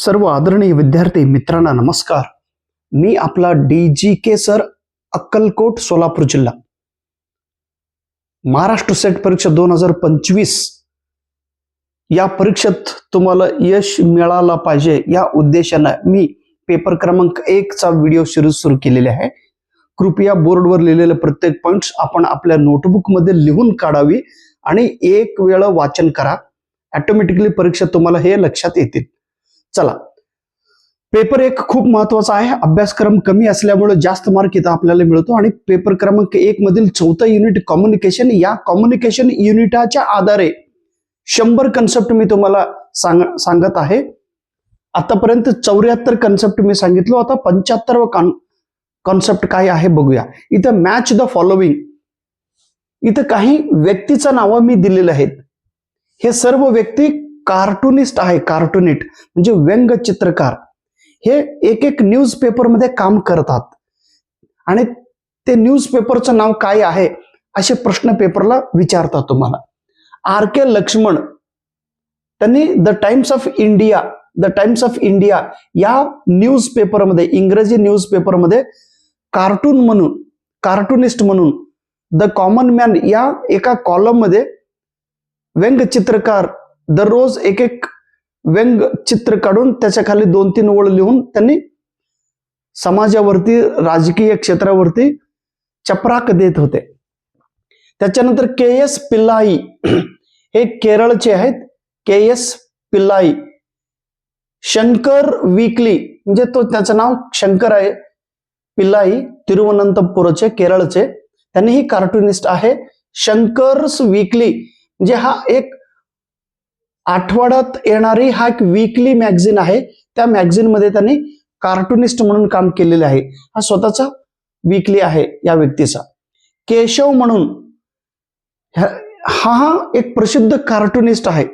सर्व आदरणीय विद्यार्थी मित्रांना नमस्कार. मी आपला DGK सर, अक्कलकोट, सोलापूर जिल्हा. महाराष्ट्र सेट परीक्षा 2025 या परीक्षेत तुम्हाला यश मिळाला पाहिजे या उद्देशाने मी पेपर क्रमांक 1 चा व्हिडिओ सिरीज सुरू केलेली आहे. कृपया बोर्डवर लिहिलेले प्रत्येक पॉइंट्स आपण आपल्या नोटबुक मध्ये लिहून काढावी आणि एक वेळ वाचन करा. ऑटोमॅटिकली परीक्षेत तुम्हाला हे लक्षात येतील. चला, पेपर 1 खूप महत्वाचा आहे. अभ्यासक्रम कमी असल्यामुळे जास्त मार्क इथं आपल्याला मिळतो आणि पेपर क्रमांक 1 मधील 4थं युनिट कम्युनिकेशन, या कम्युनिकेशन युनिटाच्या आधारे 100 कन्सेप्ट मी तुम्हाला सांगत आहे. आतापर्यंत 74 कन्सेप्ट मी सांगितलो. आता 75वा कॉन्सेप्ट काय आहे बघूया. इथं मॅच द फॉलोविंग, इथं काही व्यक्तीचं नाव मी दिलेले आहेत. हे सर्व व्यक्ती कार्टूनिस्ट आहे. कार्टूनिस्ट म्हणजे व्यंगचित्रकार. हे एक न्यूज पेपर मध्ये काम करतात आणि ते न्यूज पेपरचं नाव काय आहे असे प्रश्न पेपरला विचारतात तुम्हाला. RK लक्ष्मण, त्यांनी द टाइम्स ऑफ इंडिया या न्यूज पेपरमध्ये, इंग्रजी न्यूज पेपरमध्ये कार्टूनिस्ट म्हणून द कॉमन मॅन या एका कॉलम मध्ये व्यंगचित्रकार दररोज एक व्यंग चित्र काढून त्याच्या खाली 2-3 ओळ लिहून त्यांनी समाजावरती, राजकीय क्षेत्रावरती चपराक देत होते. त्याच्यानंतर KS पिल्लाई, हे केरळचे आहेत. KS पिल्लाई. शंकर वीकली, म्हणजे त्याचं नाव शंकर आहे. पिल्लाई तिरुवनंतपुरचे, केरळचे. त्यांनी ही कार्टूनिस्ट आहे. शंकर्स वीकली म्हणजे हा एक आठवड्यात येणारी हा एक वीकली मॅगझिन आहे. त्या मॅगझिन मध्ये त्यांनी कार्टूनिस्ट म्हणून काम केलेले आहे. हा स्वतःचा वीकली आहे या व्यक्तीचा. केशव म्हणून हा एक प्रसिद्ध कार्टूनिस्ट आहे,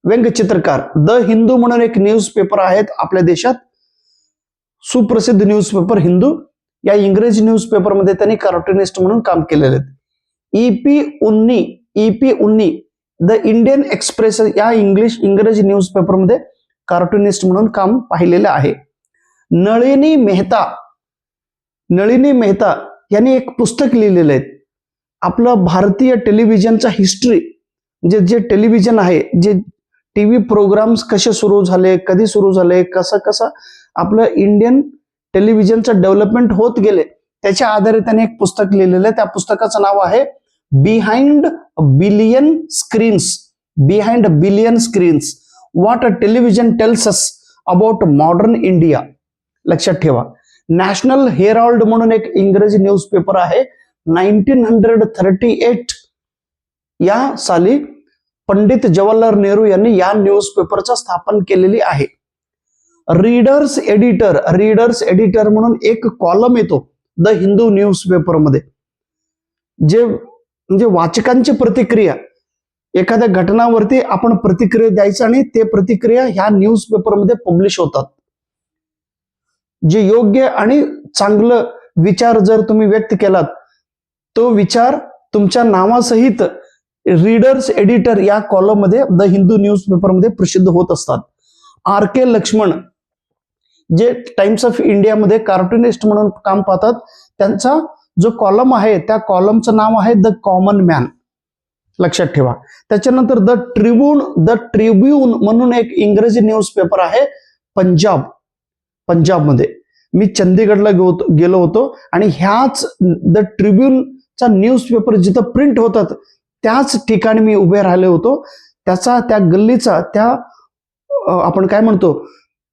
व्यंगचित्रकार. द हिंदू म्हणून एक न्यूज पेपर आहेत आपल्या देशात, सुप्रसिद्ध न्यूज पेपर हिंदू. या इंग्रजी न्यूज पेपर मध्ये त्यांनी कार्टूनिस्ट म्हणून काम केलेले आहेत. EP उन्नी द इंडियन एक्सप्रेस या इंग्रजी न्यूज पेपर मध्ये कार्टूनिस्ट म्हणून काम पाहिलेलं आहे. नळिनी मेहता यांनी एक पुस्तक लिहिलेलं आहे. आपलं भारतीय टेलिव्हिजनचा हिस्ट्री, म्हणजे जे टेलिव्हिजन आहे, जे टीव्ही प्रोग्राम्स कसे सुरू झाले, कधी सुरू झाले, कसं आपलं इंडियन टेलिव्हिजनचं डेव्हलपमेंट होत गेले, त्याच्या आधारे त्यांनी एक पुस्तक लिहिलेलं आहे. त्या पुस्तकाचं नाव आहे behind billion screens, what a television tells us about modern India. लक्षात ठेवा. नॅशनल हेराल्ड म्हणून एक इंग्रजी न्यूज पेपर आहे. 1938 या साली पंडित जवाहरलाल नेहरू यांनी या न्यूज पेपरचं स्थापन केलेली आहे. रीडर्स एडिटर म्हणून एक कॉलम येतो द हिंदू न्यूज पेपर मध्ये, जे म्हणजे वाचकांची प्रतिक्रिया, एखाद्या घटनावरती आपण प्रतिक्रिया द्यायचं आणि ते प्रतिक्रिया ह्या न्यूज पेपर मध्ये पब्लिश होतात. जे योग्य आणि चांगलं विचार जर तुम्ही व्यक्त केलात, तो विचार तुमच्या नावासहित रीडर्स एडिटर या कॉलम मध्ये द हिंदू न्यूज पेपर मध्ये प्रसिद्ध होत असतात. RK लक्ष्मण, जे टाइम्स ऑफ इंडिया मध्ये कार्टूनिस्ट म्हणून काम पाहतात, त्यांचा जो कॉलम आहे त्या कॉलमचं नाव आहे द कॉमन मॅन. लक्षात ठेवा. त्याच्यानंतर द ट्रिब्यून म्हणून एक इंग्रजी न्यूज पेपर आहे पंजाबमध्ये. मी चंदीगडला गेलो होतो आणि ह्याच द ट्रिब्यूनचा न्यूज पेपर जिथं प्रिंट होतात त्याच ठिकाणी मी उभे राहिले होतो. त्या गल्लीचा, त्या आपण काय म्हणतो,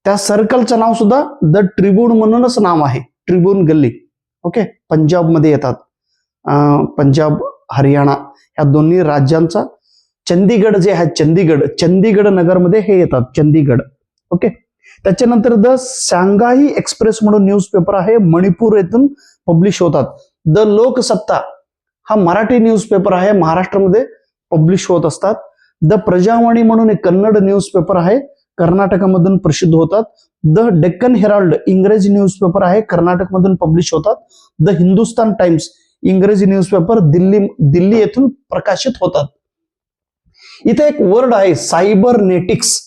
त्या सर्कलचं नाव सुद्धा द ट्रिब्यून म्हणूनच नाव आहे. ट्रिब्यून गल्ली. ओके, पंजाबमध्ये येतात. पंजाब, हरियाणा या दोन्ही राज्यांचा चंदीगड जे आहे, चंदीगड नगरमध्ये हे येतात, चंदीगड. ओके. त्याच्यानंतर द सांघाई एक्सप्रेस म्हणून न्यूज पेपर आहे, मणिपूर येथून पब्लिश होतात. द लोकसत्ता हा मराठी न्यूज पेपर आहे, महाराष्ट्रामध्ये पब्लिश होत असतात. द प्रजावाणी म्हणून एक कन्नड न्यूज पेपर आहे, कर्नाटकामधून प्रसिद्ध होतात. द डेक्कन हेराल्ड इंग्रजी न्यूज पेपर आहे, कर्नाटकमधून पब्लिश होतात. द हिंदुस्तान टाइम्स इंग्रजी न्यूज पेपर दिल्ली येथून प्रकाशित होतात. इथे एक वर्ड आहे सायबरनेटिक्स.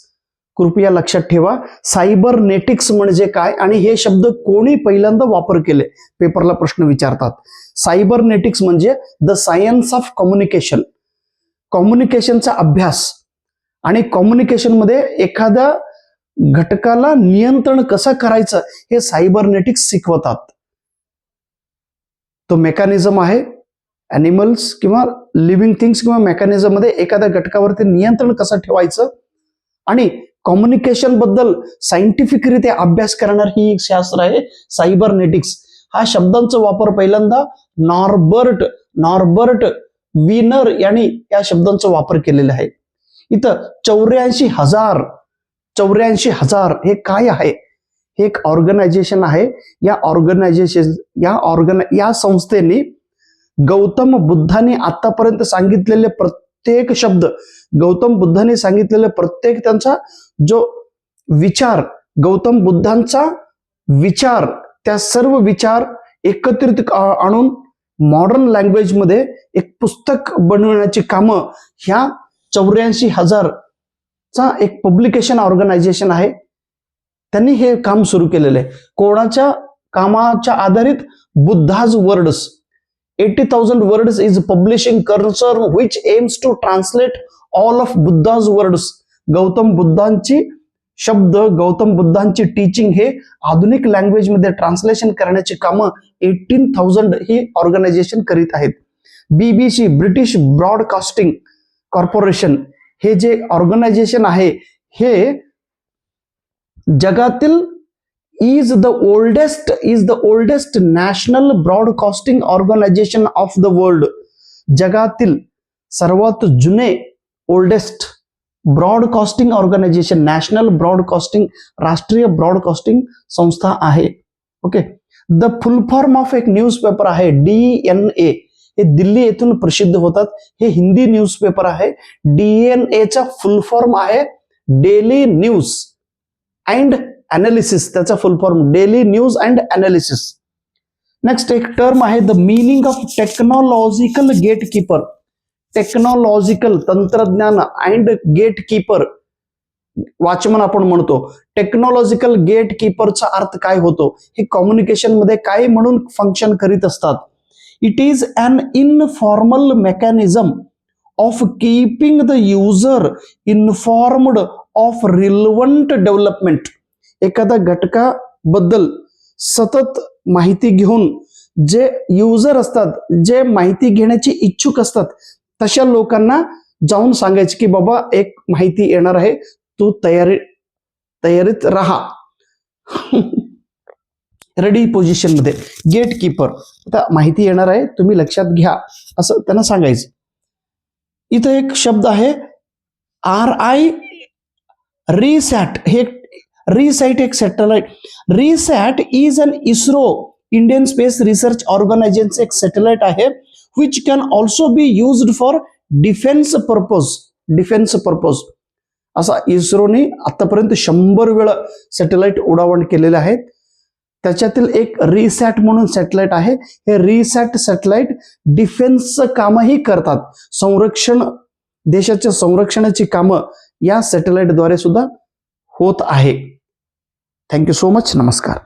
कृपया लक्षात ठेवा, सायबरनेटिक्स म्हणजे काय आणि हे शब्द कोणी पहिल्यांदा वापर केले, पेपरला प्रश्न विचारतात. सायबरनेटिक्स म्हणजे द सायन्स ऑफ कम्युनिकेशन, कम्युनिकेशनचा अभ्यास. आणि कम्युनिकेशन मध्ये एखाद्या घटकाला नियंत्रण कसं करायचं हे सायबरनेटिक्स शिकवतात. तो मेकॅनिझम आहे, ॲनिमल्स किंवा लिव्हिंग थिंग्स किंवा मेकॅनिझम मध्ये एखाद्या घटकावरती नियंत्रण कसं ठेवायचं आणि कम्युनिकेशन बद्दल सायंटिफिकरित्या अभ्यास करणार ही एक शास्त्र आहे सायबरनेटिक्स. हा शब्दांचा वापर पहिल्यांदा नॉर्बर्ट विनर यांनी या शब्दांचा वापर केलेला आहे. इथं 84,000 हे काय आहे? हे एक ऑर्गनायझेशन आहे. या संस्थेने गौतम बुद्धांनी आतापर्यंत सांगितलेले प्रत्येक शब्द, गौतम बुद्धांनी सांगितलेले प्रत्येक त्यांचा जो विचार, गौतम बुद्धांचा विचार, त्या सर्व विचार एकत्रित आणून मॉडर्न लँग्वेज मध्ये एक पुस्तक बनवण्याची कामं ह्या 84,000चा एक पब्लिकेशन ऑर्गनायझेशन आहे. त्यांनी हे काम सुरू केलेलं आहे. कोणाच्या कामाच्या आधारित? Buddha's words, 80,000 words is publishing concern which aims to translate all of Buddha's words. Gautam बुद्धांची शब्द, गौतम बुद्धांची टीचिंग हे आधुनिक लँग्वेज मध्ये ट्रान्सलेशन करण्याची कामं 18,000 ही ऑर्गनायझेशन करीत आहेत. BBC, ब्रिटिश ब्रॉडकास्टिंग कॉर्पोरेशन, हे जे ऑर्गनायझेशन आहे हे जगातील is the oldest national broadcasting organization of the world. जगातील सर्वात जुने oldest broadcasting organisation, national broadcasting, राष्ट्रीय ब्रॉडकास्टिंग संस्था आहे. Okay. The full form of एक न्यूजपेपर आहे DNA, हे दिल्ली येथून प्रसिद्ध होतात. हे हिंदी न्यूजपेपर आहे. DNA चा फुल फॉर्म आहे डेली न्यूज अँड अनालिसिस, त्याचा फुल form daily news and analysis. Next एक टर्म आहे the meaning of technological gatekeeper. Technological तंत्रज्ञान अँड गेटकीपर वॉचमन आपण म्हणतो. टेक्नॉलॉजिकल गेटकीपरचा अर्थ काय होतो? हे कम्युनिकेशन मध्ये काय म्हणून फंक्शन करीत असतात? It is an informal mechanism of keeping the user informed of relevant development. एखाद्या घटकाबद्दल सतत माहिती घेऊन जे युजर असतात, जे माहिती घेण्याची इच्छुक असतात, तशा लोकांना जाऊन सांगायचे की बाबा एक माहिती येणार आहे, तू तयारीत राहा. रेडी पोझिशन मध्ये. गेटकीपर, आता माहिती येणार आहे, तुम्ही लक्षात घ्या, असं त्यांना सांगायचं. इथं एक शब्द आहे RI रिसॅट. हे रिसॅट एक satellite. RISAT is an ISRO Indian space research organisation एक सॅटेलाइट आहे which can also be used for defence purpose. असा इस्रोने आतापर्यंत 100 वेळा सॅटेलाइट उडावण केलेले आहेत. त्याच्यातील एक रिसॅट म्हणून सॅटेलाइट आहे. हे रिसॅट सॅटेलाइट डिफेन्सचं कामही करतात. देशाच्या संरक्षणाची कामं या सॅटेलाइटद्वारे सुद्धा होत आहे. Thank you so much. नमस्कार.